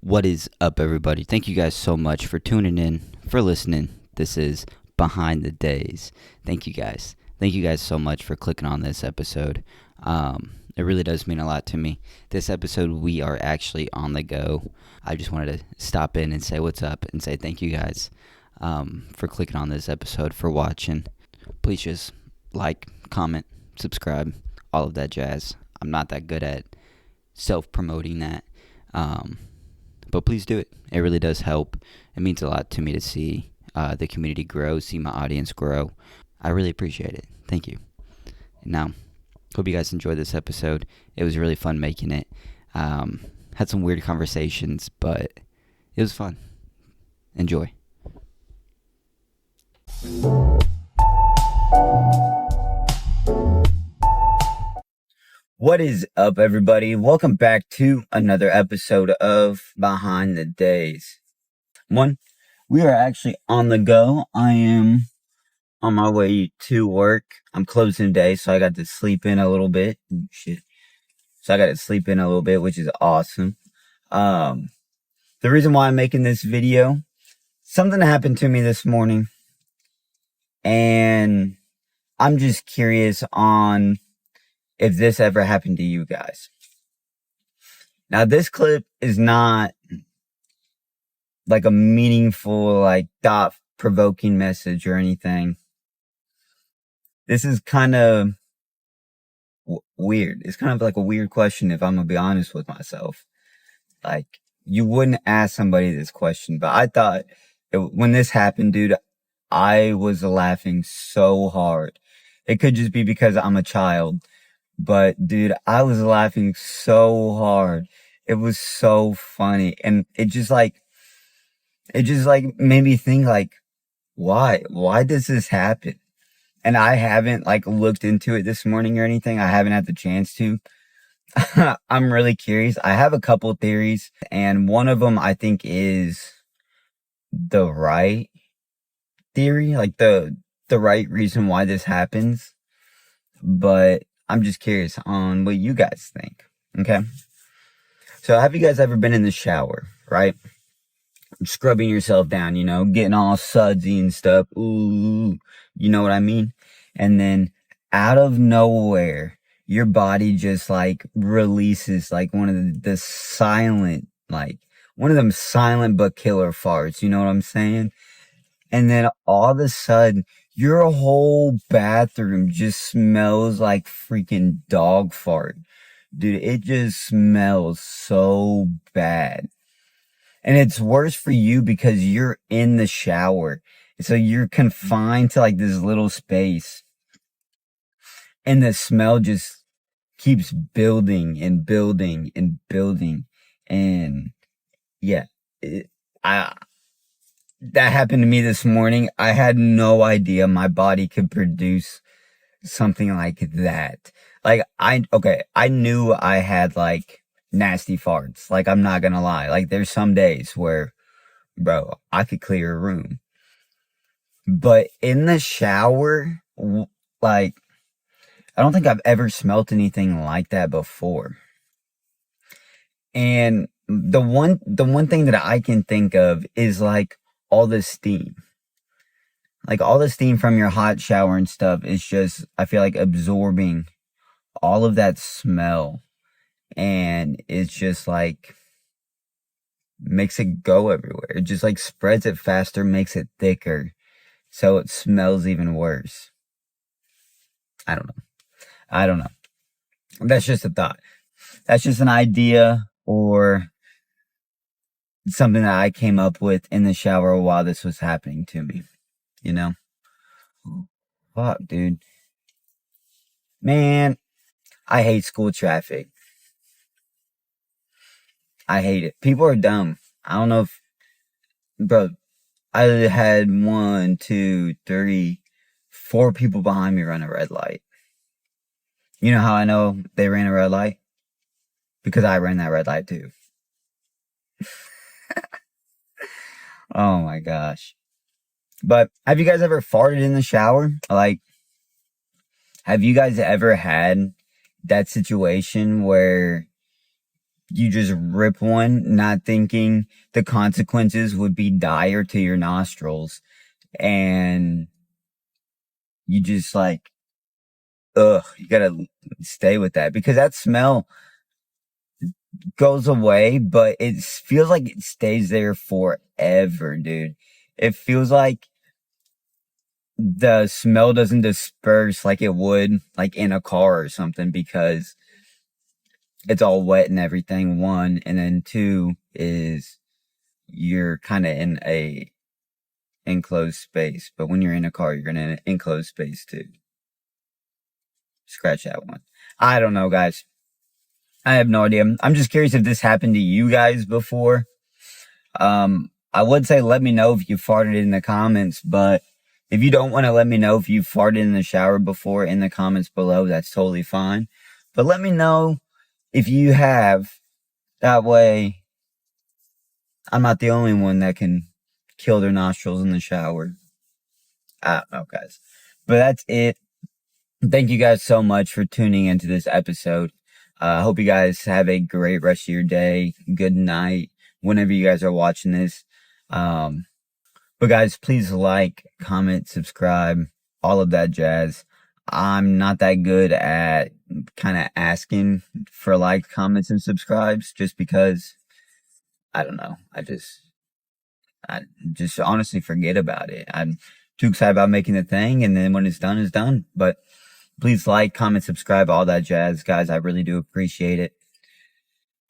What is up, everybody? Thank you guys so much for tuning in, for listening. This is Behind the Days. Thank you guys. Thank you guys so much for clicking on this episode. It really does mean a lot to me. This episode, we are actually on the go. I just wanted to stop in and say what's up and say thank you guys for clicking on this episode, for watching. Please just like, comment, subscribe, all of that jazz. I'm not that good at self-promoting that. But please do it. It really does help. It means a lot to me to see the community grow, see my audience grow. I really appreciate it. Thank you. Now, hope you guys enjoyed this episode. It was really fun making it. Had some weird conversations, but it was fun. Enjoy. What is up, everybody? Welcome back to another episode of Behind the Days. We are actually on the go. I am on my way to work. I'm closing today, so I got to sleep in a little bit. So I got to sleep in a little bit, which is awesome. The reason why I'm making this video, something happened to me this morning, and I'm just curious on if this ever happened to you guys. Now, this clip is not like a meaningful, like thought-provoking message or anything. This is kind of weird. It's kind of like a weird question, if I'm gonna be honest with myself. Like, you wouldn't ask somebody this question, but I thought when this happened, dude, I was laughing so hard. It could just be because I'm a child, but dude, I was laughing so hard. It was so funny, and it just made me think, like, why does this happen? And I haven't like looked into it this morning or anything. I haven't had the chance to. I'm really curious. I have a couple theories, and one of them I think is the right theory, like the right reason why this happens. But I'm just curious on what you guys think. Okay. So have you guys ever been in the shower, right? Scrubbing yourself down, getting all sudsy and stuff. Ooh, you know what I mean? And then out of nowhere, your body just like releases like one of the silent, like one of them silent but killer farts. You know what I'm saying? And then all of a sudden, your whole bathroom just smells like freaking dog fart. Dude, it just smells so bad. And it's worse for you because you're in the shower. So you're confined to like this little space. And the smell just keeps building and building and building. And yeah, that happened to me this morning. I had no idea my body could produce something like that. Like, I knew I had like nasty farts. Like, I'm not gonna lie. Like, there's some days where, bro, I could clear a room. But in the shower, like, I don't think I've ever smelt anything like that before. And the one thing that I can think of is like all the steam. Like, all the steam from your hot shower and stuff is just, I feel like, absorbing all of that smell. And it's just like makes it go everywhere. It just like spreads it faster, makes it thicker, so it smells even worse. I don't know. That's just a thought. That's just an idea or something that I came up with in the shower while this was happening to me. Fuck, dude. Man, I hate school traffic. I hate it. People are dumb. I don't know if, bro, I had 1, 2, 3, 4 people behind me run a red light. You know how I know they ran a red light? Because I ran that red light too. Oh my gosh. But have you guys ever farted in the shower? Like, have you guys ever had that situation where you just rip one, not thinking the consequences would be dire to your nostrils. And you just like, ugh, you gotta stay with that because that smell goes away, but it feels like it stays there forever, dude. It feels like the smell doesn't disperse like it would like in a car or something because it's all wet and everything, one, and then two is you're kind of in a enclosed space, but when you're in a car, you're in an enclosed space too. Scratch that one. I don't know, guys. I have no idea. I'm just curious if this happened to you guys before. I would say let me know if you farted in the comments, but if you don't want to let me know if you farted in the shower before in the comments below, that's totally fine. But let me know if you have. That way, I'm not the only one that can kill their nostrils in the shower. I don't know, guys. But that's it. Thank you guys so much for tuning into this episode. I hope you guys have a great rest of your day. Good night, whenever you guys are watching this. But guys, please like, comment, subscribe, all of that jazz. I'm not that good at kind of asking for likes, comments, and subscribes just because, I don't know. I just honestly forget about it. I'm too excited about making the thing, and then when it's done, it's done. But please like, comment, subscribe, all that jazz, guys. I really do appreciate it.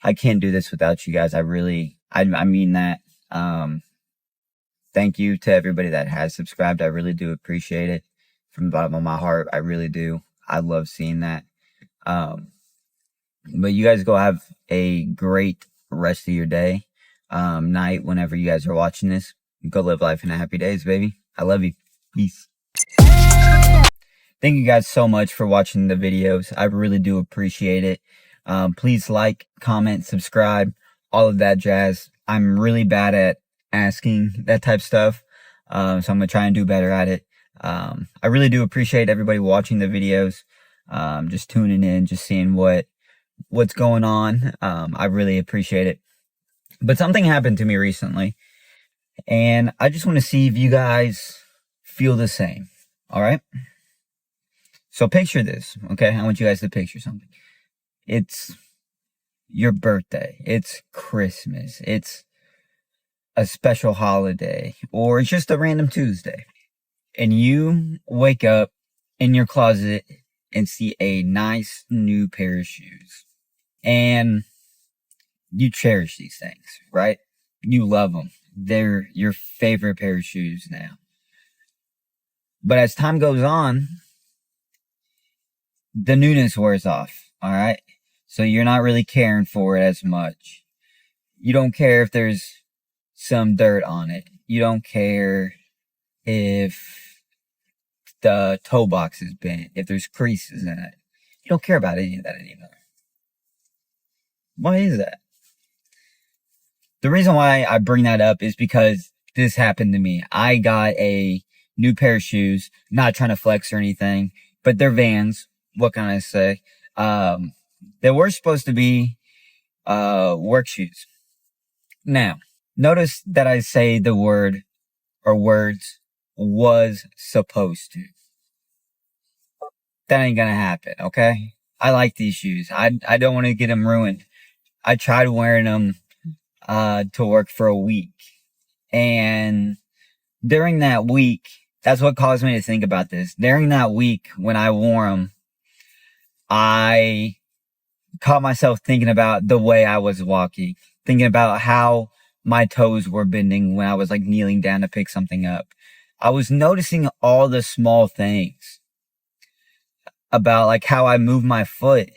I can't do this without you guys. I mean that. Thank you to everybody that has subscribed. I really do appreciate it from the bottom of my heart. I really do. I love seeing that. But you guys go have a great rest of your day, night, whenever you guys are watching this. Go live life in a happy days, baby. I love you. Peace. Thank you guys so much for watching the videos. I really do appreciate it. Please like, comment, subscribe, all of that jazz. I'm really bad at asking that type of stuff. So I'm going to try and do better at it. I really do appreciate everybody watching the videos. Just tuning in, just seeing what's going on. I really appreciate it. But something happened to me recently, and I just want to see if you guys feel the same. All right? So picture this, okay? I want you guys to picture something. It's your birthday. It's Christmas. It's a special holiday, or it's just a random Tuesday. And you wake up in your closet and see a nice new pair of shoes. And you cherish these things, right? You love them. They're your favorite pair of shoes now. But as time goes on, the newness wears off, all right? So you're not really caring for it as much. You don't care if there's some dirt on it. You don't care if the toe box is bent, if there's creases in it. You don't care about any of that anymore. Why is that? The reason why I bring that up is because this happened to me. I got a new pair of shoes, not trying to flex or anything, but they're Vans. What can I say? They were supposed to be work shoes. Now, notice that I say the word or words was supposed to. That ain't gonna happen, okay? I like these shoes. I don't want to get them ruined. I tried wearing them to work for a week. And during that week, that's what caused me to think about this. During that week, when I wore them, I caught myself thinking about the way I was walking, thinking about how my toes were bending when I was like kneeling down to pick something up. I was noticing all the small things about like how I move my foot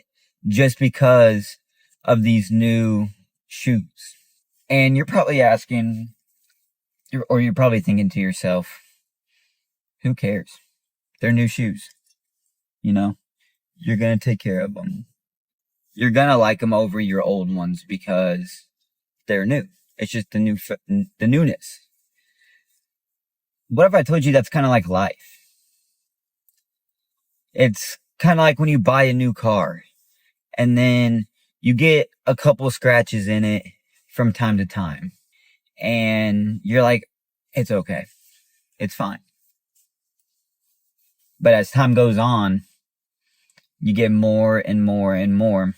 just because of these new shoes. And you're probably asking, or you're probably thinking to yourself, who cares? They're new shoes. You know, you're going to take care of them. You're going to like them over your old ones because they're new. It's just the newness. What if I told you that's kind of like life? It's kind of like when you buy a new car and then you get a couple scratches in it from time to time. And you're like, it's okay. It's fine. But as time goes on, you get more and more and more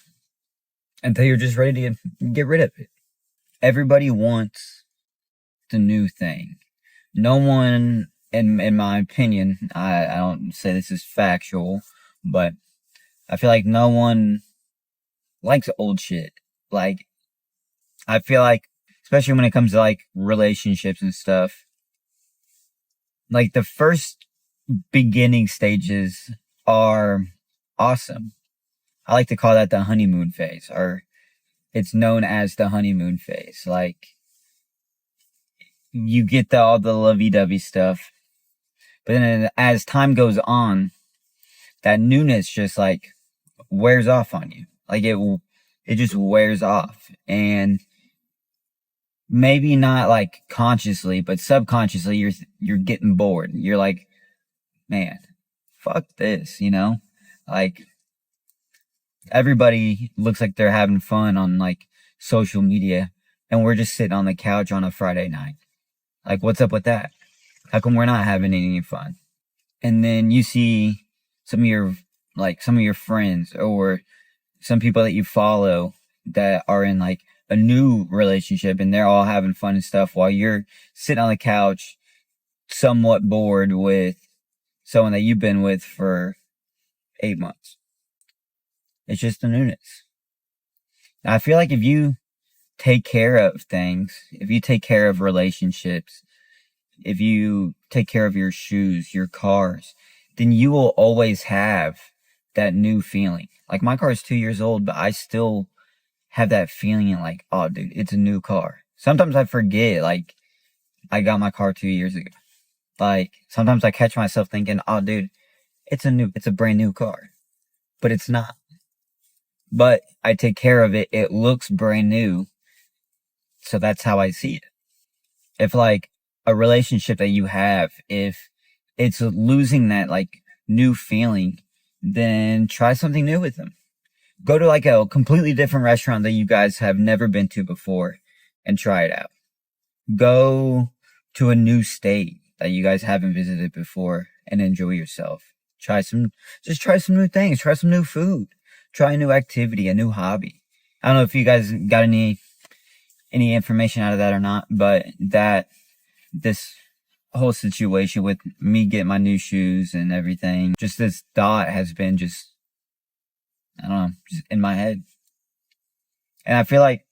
until you're just ready to get rid of it. Everybody wants the new thing. No one, in my opinion, I don't say this is factual, but I feel like no one likes old shit. Like, I feel like, especially when it comes to like relationships and stuff, like the first beginning stages are awesome. I like to call that the honeymoon phase, or it's known as the honeymoon phase. Like, you get all the lovey-dovey stuff, but then as time goes on, that newness just like wears off on you. Like it just wears off, and maybe not like consciously, but subconsciously, you're getting bored. You're like, man, fuck this, you know? Like, everybody looks like they're having fun on like social media, and we're just sitting on the couch on a Friday night. Like, what's up with that? How come we're not having any fun? And then you see some of your friends or some people that you follow that are in like a new relationship, and they're all having fun and stuff while you're sitting on the couch somewhat bored with someone that you've been with for 8 months. It's just the newness. Now, I feel like if you take care of things, if you take care of relationships, if you take care of your shoes, your cars, then you will always have that new feeling. Like, my car is 2 years old, but I still have that feeling and like, oh dude, it's a new car. Sometimes I forget, like, I got my car 2 years ago. Like, sometimes I catch myself thinking, oh dude, it's a brand new car. But it's not. But I take care of it. It looks brand new. So that's how I see it. If like a relationship that you have, if it's losing that like new feeling, then try something new with them. Go to like a completely different restaurant that you guys have never been to before and try it out. Go to a new state that you guys haven't visited before and enjoy yourself. Try some new things. Try some new food. Try a new activity, a new hobby. I don't know if you guys got any information out of that or not, but this whole situation with me getting my new shoes and everything, just this thought has been just, I don't know, just in my head. And I feel like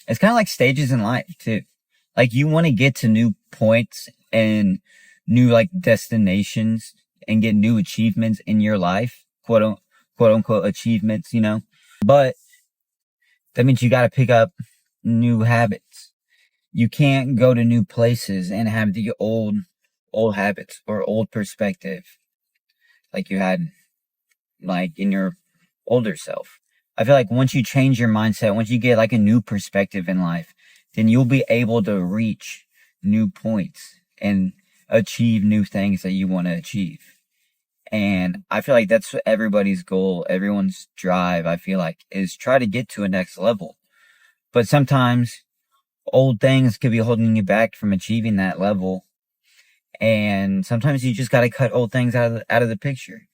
it's kind of like stages in life too. Like, you want to get to new points and new like destinations and get new achievements in your life, quote unquote achievements, you know, but that means you got to pick up new habits. You can't go to new places and have the old habits or old perspective like you had like in your older self. I feel like once you change your mindset, once you get like a new perspective in life, then you'll be able to reach new points and achieve new things that you want to achieve. And I feel like that's everybody's goal, everyone's drive, I feel like, is try to get to a next level. But sometimes old things could be holding you back from achieving that level. And sometimes you just got to cut old things out of the picture.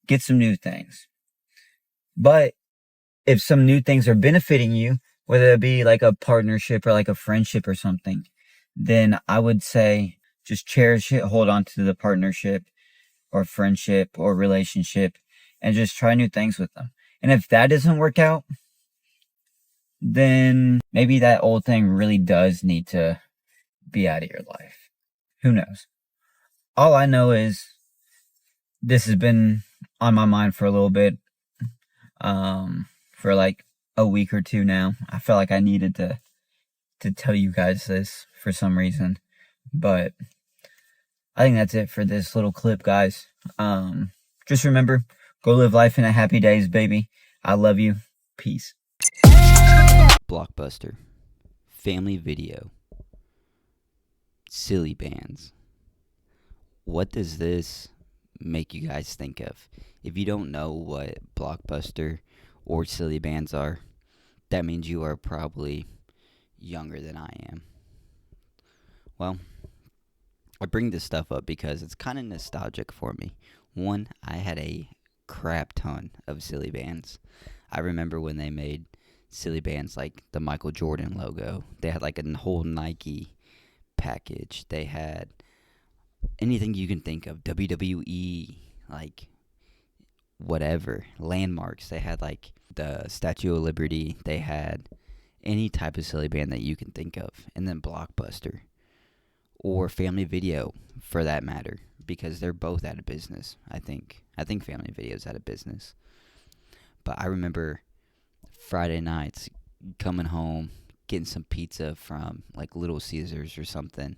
Get some new things. But if some new things are benefiting you, whether it be like a partnership or like a friendship or something, then I would say just cherish it, hold on to the partnership or friendship or relationship, and just try new things with them. And if that doesn't work out, then maybe that old thing really does need to be out of your life. Who knows? All I know is this has been on my mind for a little bit, for like a week or two now. I felt like I needed to tell you guys this for some reason, but I think that's it for this little clip, guys. Just remember, go live life in a happy days, baby. I love you. Peace. Blockbuster, family video, silly bands. What does this make you guys think of? If you don't know what Blockbuster or silly bands are, that means you are probably younger than I am. Well, I bring this stuff up because it's kind of nostalgic for me. One, I had a crap ton of silly bands. I remember when they made silly bands like the Michael Jordan logo. They had like a whole Nike package. They had anything you can think of, WWE, like whatever, landmarks. They had like the Statue of Liberty. They had any type of silly band that you can think of. And then Blockbuster or Family Video for that matter, because they're both out of business. I think Family Video's out of business. But I remember Friday nights coming home, getting some pizza from like Little Caesars or something,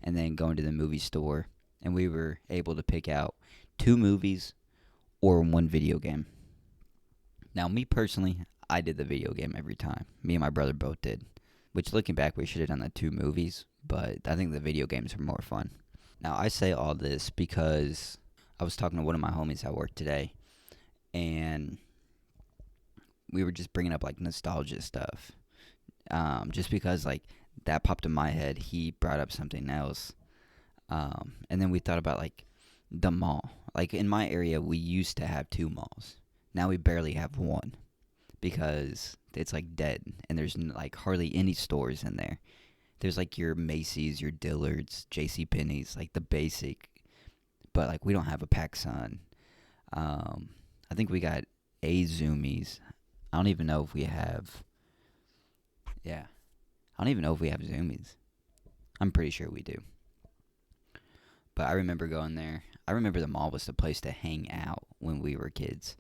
and then going to the movie store, and we were able to pick out two movies or one video game. Now, me personally, I did the video game every time. Me and my brother both did. Which, looking back, we should have done the two movies, but I think the video games are more fun. Now, I say all this because I was talking to one of my homies at work today, and we were just bringing up like nostalgia stuff. Just because like that popped in my head, he brought up something else, and then we thought about like the mall. Like in my area, we used to have two malls. Now we barely have one because it's like dead, and there's like hardly any stores in there. There's like your Macy's, your Dillard's, J.C. Penney's, like the basic, but like we don't have a PacSun. I think we got a Zoomies. I don't even know if we have. Yeah, I don't even know if we have Zoomies. I'm pretty sure we do. But I remember going there. I remember the mall was the place to hang out when we were kids.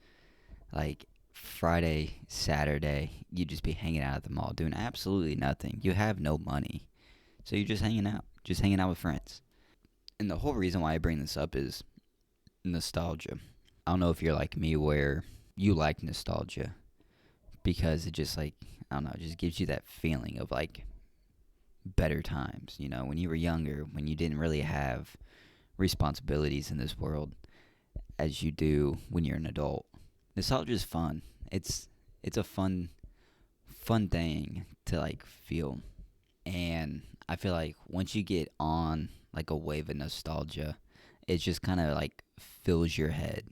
Like Friday, Saturday, you'd just be hanging out at the mall doing absolutely nothing. You have no money. So you're just hanging out with friends. And the whole reason why I bring this up is nostalgia. I don't know if you're like me where you like nostalgia because it just like, I don't know, it just gives you that feeling of like better times, when you were younger, when you didn't really have responsibilities in this world as you do when you're an adult. Nostalgia is fun. It's a fun thing to like feel. And I feel like once you get on like a wave of nostalgia, it just kind of like fills your head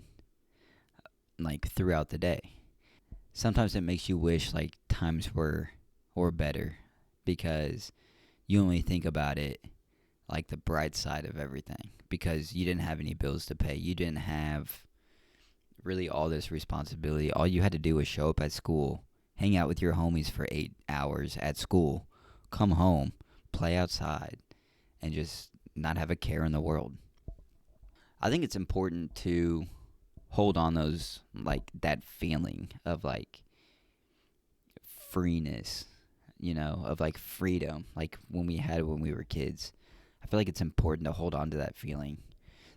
like throughout the day. Sometimes it makes you wish like times were better because you only think about it like the bright side of everything because you didn't have any bills to pay. You didn't have really all this responsibility. All you had to do was show up at school, hang out with your homies for 8 hours at school, come home, play outside, and just not have a care in the world. I think it's important to hold on those, like, that feeling of, like, freeness, of, like, freedom, like when we had it when we were kids. I feel like it's important to hold on to that feeling.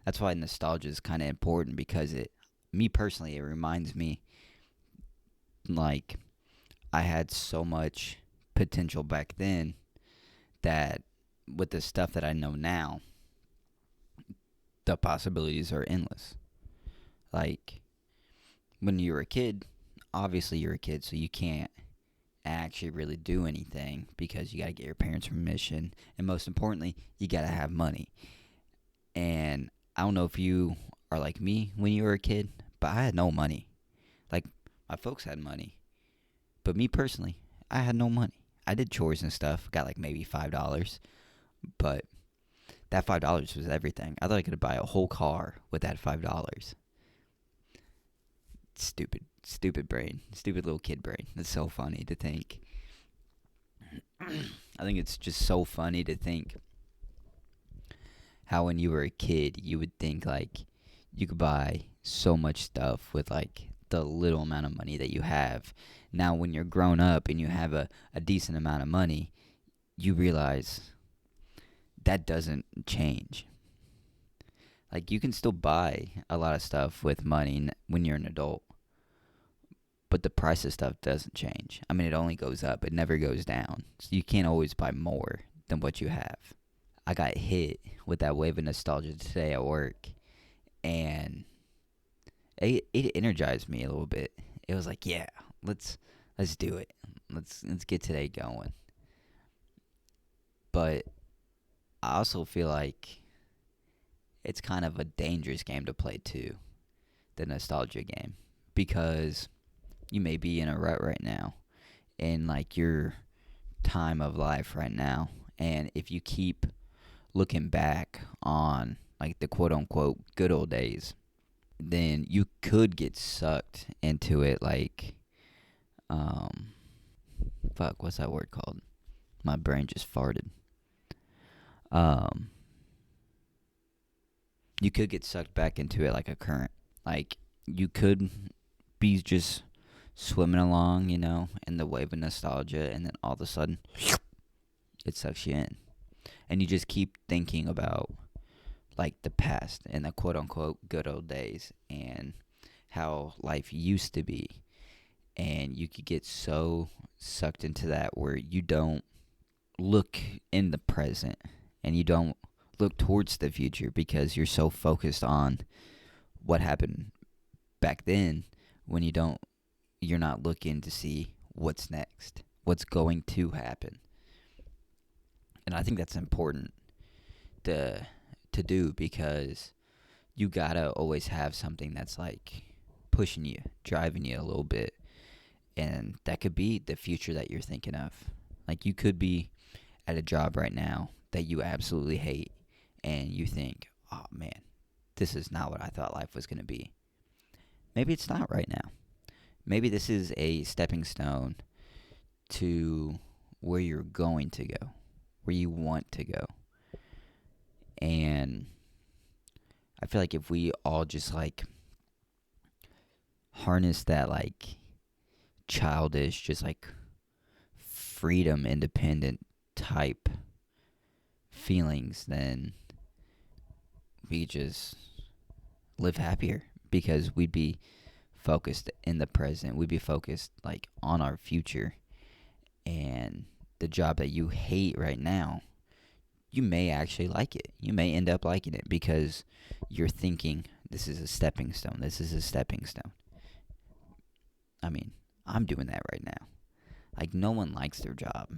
That's why nostalgia is kind of important because me personally, it reminds me, like, I had so much potential back then that with the stuff that I know now, the possibilities are endless. Like, when you were a kid, obviously you're a kid, so you can't actually really do anything because you got to get your parents' permission. And most importantly, you got to have money. And I don't know if you are like me when you were a kid, but I had no money. Like, my folks had money. But me personally, I had no money. I did chores and stuff, got like maybe $5, but that $5 was everything. I thought I could buy a whole car with that $5. Stupid brain. Stupid little kid brain. It's so funny to think. I think it's just so funny to think how when you were a kid, you would think like you could buy so much stuff with like the little amount of money that you have. Now, when you're grown up and you have a decent amount of money, you realize that doesn't change. Like, you can still buy a lot of stuff with money when you're an adult, but the price of stuff doesn't change. I mean, it only goes up, it never goes down. So you can't always buy more than what you have. I got hit with that wave of nostalgia today at work, and it energized me a little bit. It was like, yeah, let's let's do it. Let's get today going. But I also feel like it's kind of a dangerous game to play too, the nostalgia game, because you may be in a rut right now in like your time of life right now, and if you keep looking back on like the quote unquote good old days, then you could get sucked into it like um fuck, what's that word called? My brain just farted. Um you could get sucked back into it like a current. Like you could be just swimming along, in the wave of nostalgia, and then all of a sudden it sucks you in. And you just keep thinking about like the past and the quote unquote good old days and how life used to be. And you could get so sucked into that where you don't look in the present and you don't look towards the future because you're so focused on what happened back then when you're not looking to see what's next, what's going to happen. And I think that's important to do because you gotta always have something that's like pushing you, driving you a little bit, and that could be the future that you're thinking of. Like you could be at a job right now that you absolutely hate, and you think, "Oh man, this is not what I thought life was gonna be." Maybe it's not right now. Maybe this is a stepping stone to where you're going to go, where you want to go. And I feel like if we all just like harness that like childish, just like freedom, independent type feelings, then we just live happier because we'd be focused in the present. We'd be focused like on our future. And the job that you hate right now, you may actually like it. You may end up liking it because you're thinking, this is a stepping stone. This is a stepping stone. I mean, I'm doing that right now. Like, no one likes their job,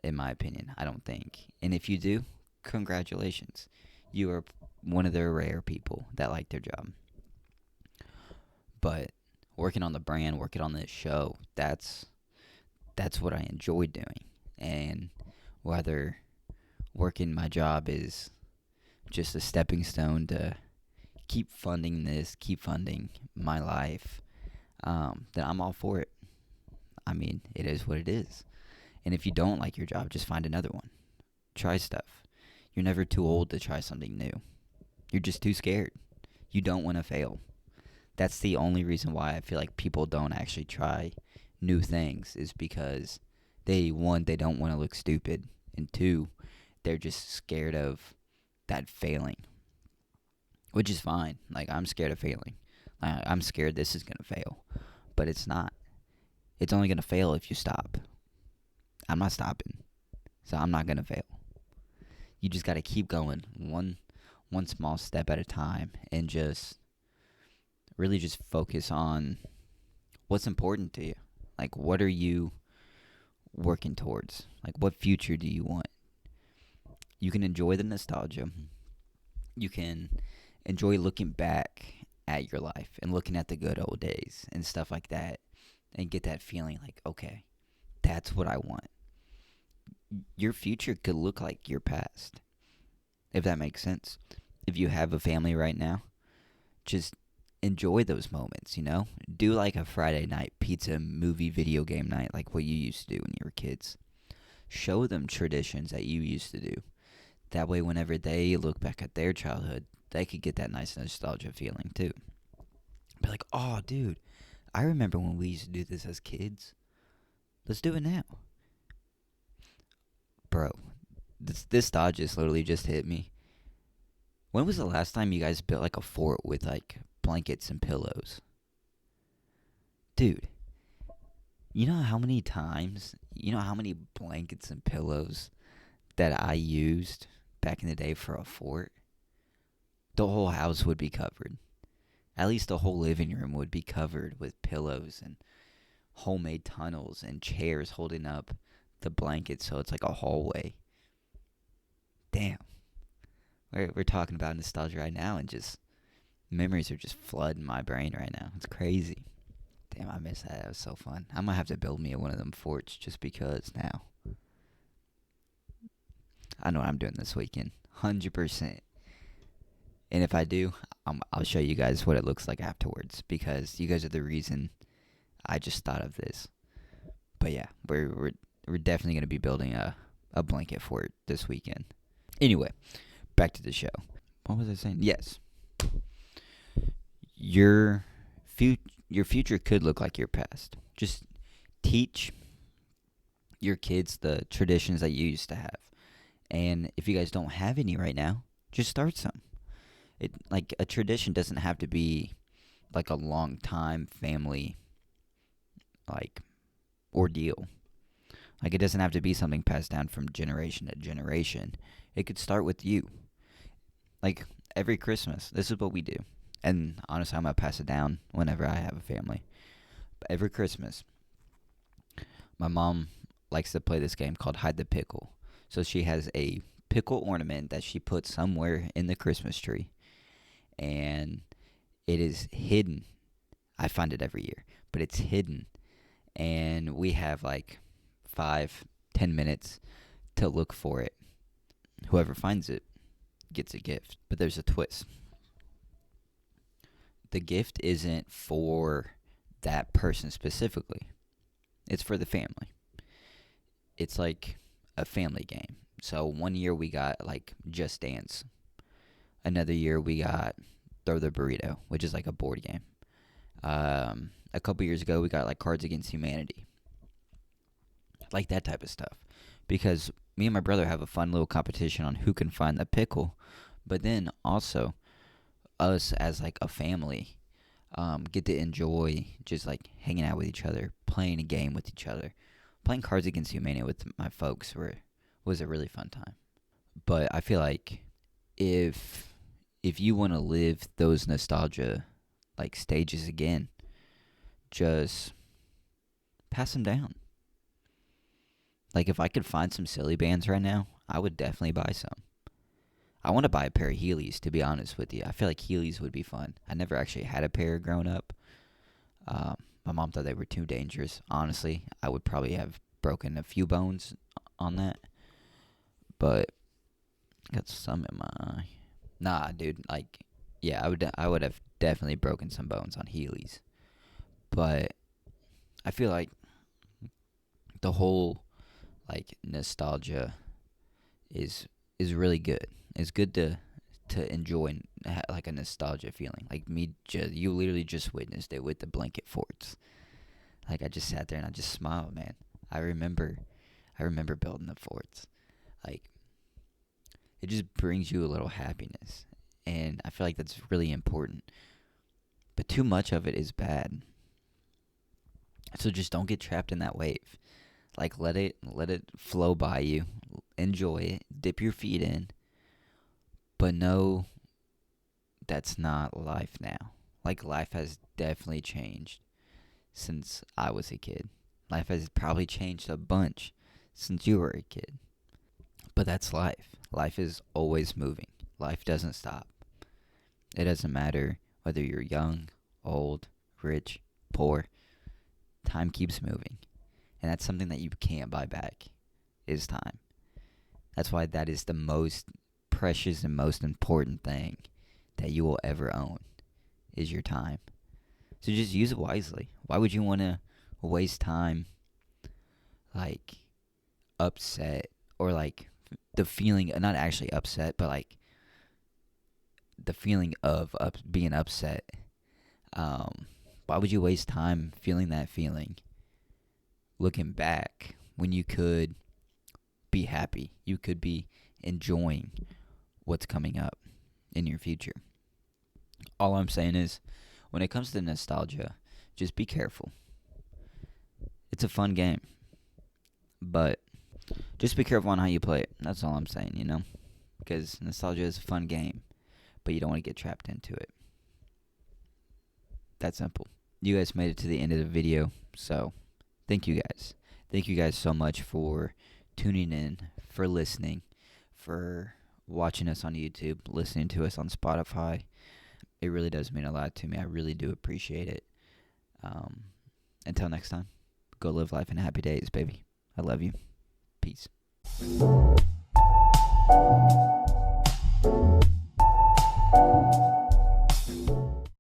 in my opinion, I don't think. And if you do, congratulations. You are one of the rare people that like their job. But working on the brand, working on this show, that's what I enjoy doing. And whether working my job is just a stepping stone to keep funding this, keep funding my life, then I'm all for it. I mean, it is what it is. And if you don't like your job, just find another one. Try stuff. You're never too old to try something new. You're just too scared. You don't want to fail. That's the only reason why I feel like people don't actually try new things is because one, they don't want to look stupid, and two, they're just scared of that failing, which is fine. Like, I'm scared of failing. I'm scared this is going to fail, but it's not. It's only going to fail if you stop. I'm not stopping, so I'm not going to fail. You just got to keep going one small step at a time and just really just focus on what's important to you. Like, what are you working towards? Like, what future do you want? You can enjoy the nostalgia. You can enjoy looking back at your life and looking at the good old days and stuff like that and get that feeling like, okay, that's what I want. Your future could look like your past, if that makes sense. If you have a family right now, just enjoy those moments. Do like a Friday night pizza movie video game night like what you used to do when you were kids. Show them traditions that you used to do. That way, whenever they look back at their childhood, they could get that nice nostalgia feeling too. Be like, oh, dude, I remember when we used to do this as kids. Let's do it now. Bro, this thought just literally just hit me. When was the last time you guys built like a fort with like blankets and pillows? Dude, you know how many blankets and pillows that I used back in the day for a fort? The whole house would be covered. At least the whole living room would be covered with pillows and homemade tunnels and chairs holding up the blanket so it's like a hallway. Damn. We're talking about nostalgia right now, and just memories are just flooding my brain right now. It's crazy. Damn, I miss that. That was so fun. I might have to build me one of them forts just because now. I know what I'm doing this weekend. 100%. And if I do, I'll show you guys what it looks like afterwards, because you guys are the reason I just thought of this. But yeah, we're definitely going to be building a blanket fort this weekend. Anyway, back to the show. What was I saying? Yes. Your future could look like your past. Just teach your kids the traditions that you used to have. And if you guys don't have any right now, just start some. It like a tradition doesn't have to be like a long time family like ordeal. Like it doesn't have to be something passed down from generation to generation. It could start with you. Like every Christmas, this is what we do. And honestly, I'm going to pass it down whenever I have a family. But every Christmas, my mom likes to play this game called Hide the Pickle. So she has a pickle ornament that she puts somewhere in the Christmas tree. And it is hidden. I find it every year, but it's hidden. And we have like 5-10 minutes to look for it. Whoever finds it gets a gift. But there's a twist. The gift isn't for that person specifically. It's for the family. It's like a family game. So one year we got like Just Dance. Another year we got Throw the Burrito, which is like a board game. A couple years ago we got like Cards Against Humanity. Like that type of stuff. Because me and my brother have a fun little competition on who can find the pickle. But then also us as like a family get to enjoy just like hanging out with each other, playing a game with each other. Playing Cards Against Humanity with my folks was a really fun time. But I feel like if you want to live those nostalgia like stages again, just pass them down. Like if I could find some silly bands right now, I would definitely buy some. I want to buy a pair of Heelys, to be honest with you. I feel like Heelys would be fun. I never actually had a pair growing up. My mom thought they were too dangerous. Honestly, I would probably have broken a few bones on that. But got some in my eye. Nah, dude. Like, yeah, I would have definitely broken some bones on Heelys. But I feel like the whole like nostalgia is really good. It's good to enjoy like a nostalgia feeling. Like you literally just witnessed it with the blanket forts. Like I just sat there and I just smiled, man. I remember building the forts. Like it just brings you a little happiness, and I feel like that's really important. But too much of it is bad. So just don't get trapped in that wave. Like let it flow by you. Enjoy it. Dip your feet in. But know that's not life now. Like life has definitely changed since I was a kid. Life has probably changed a bunch since you were a kid. But that's life. Life is always moving. Life doesn't stop. It doesn't matter whether you're young, old, rich, poor. Time keeps moving. And that's something that you can't buy back, is time. That's why that is the most precious and most important thing that you will ever own, is your time. So just use it wisely. Why would you want to waste time like upset, or like the feeling, not actually upset, but like the feeling of being upset? Why would you waste time feeling that feeling, looking back, when you could be happy? You could be enjoying what's coming up in your future. All I'm saying is, when it comes to nostalgia, just be careful. It's a fun game, but just be careful on how you play it. That's all I'm saying, because nostalgia is a fun game, but you don't want to get trapped into it. That simple. You guys made it to the end of the video, so Thank you guys. Thank you guys so much for tuning in, for listening, for watching us on YouTube, listening to us on Spotify. It really does mean a lot to me. I really do appreciate it. Um, until next time, go live life in happy days, baby. I love you. Peace.